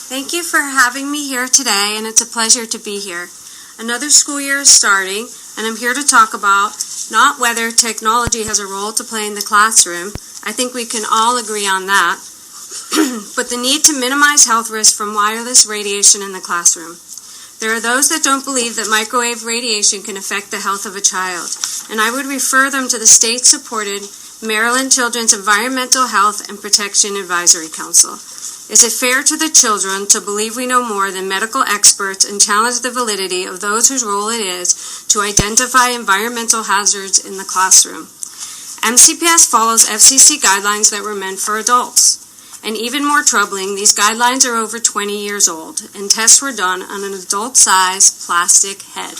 Thank you for having me here today, and it's a pleasure to be here. Another school year is starting, and I'm here to talk about not whether technology has a role to play in the classroom. I think we can all agree on that, but the need to minimize health risks from wireless radiation in the classroom. There are those that don't believe that microwave radiation can affect the health of a child, and I would refer them to the state-supported Maryland Children's Environmental Health and Protection Advisory Council. Is it fair to the children to believe we know more than medical experts and challenge the validity of those whose role it is to identify environmental hazards in the classroom? MCPS follows FCC guidelines that were meant for adults. And even more troubling, these guidelines are over 20 years old, and tests were done on an adult-sized plastic head.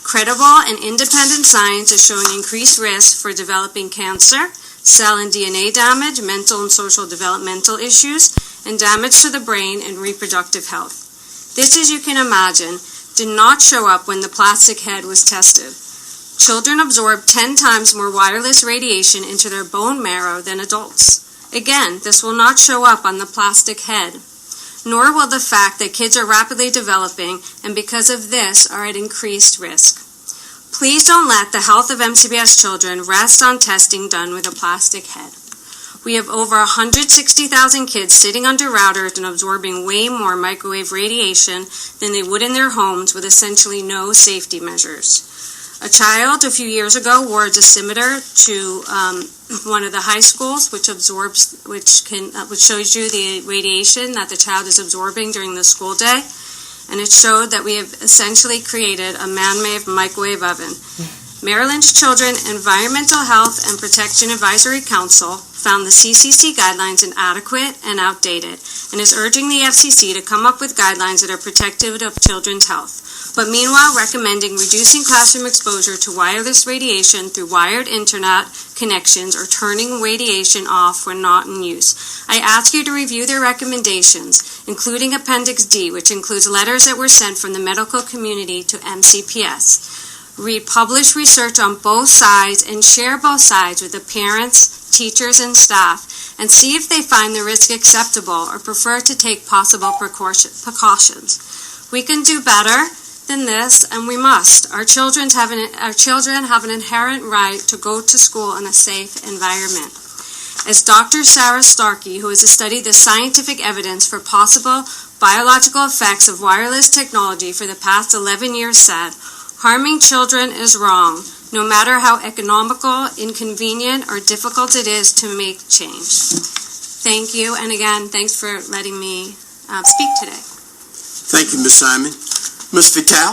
Credible and independent science is showing increased risk for developing cancer, cell and DNA damage, mental and social developmental issues, and damage to the brain and reproductive health. This, as you can imagine, did not show up when the plastic head was tested. Children absorb 10 times more wireless radiation into their bone marrow than adults. Again, this will not show up on the plastic head, nor will the fact that kids are rapidly developing and because of this are at increased risk. Please don't let the health of MCPS children rest on testing done with a plastic head. We have over 160,000 kids sitting under routers and absorbing way more microwave radiation than they would in their homes with essentially no safety measures. A child a few years ago wore a dosimeter to one of the high schools, which shows you the radiation that the child is absorbing during the school day, and it showed that we have essentially created a man-made microwave oven. Maryland's Children's Environmental Health and Protection Advisory Council found the CCC guidelines inadequate and outdated, and is urging the FCC to come up with guidelines that are protective of children's health, but meanwhile recommending reducing classroom exposure to wireless radiation through wired internet connections or turning radiation off when not in use. I ask you to review their recommendations, including Appendix D, which includes letters that were sent from the medical community to MCPS. Read published research on both sides and share both sides with the parents, teachers, and staff, and see if they find the risk acceptable or prefer to take possible precautions. We can do better than this, and we must. Our children have an inherent right to go to school in a safe environment. As Dr. Sarah Starkey, who has studied the scientific evidence for possible biological effects of wireless technology for the past 11 years, said, harming children is wrong, no matter how economical, inconvenient, or difficult it is to make change. Thank you, and again, thanks for letting me speak today. Thank you, Ms. Simon. Ms. Vitale?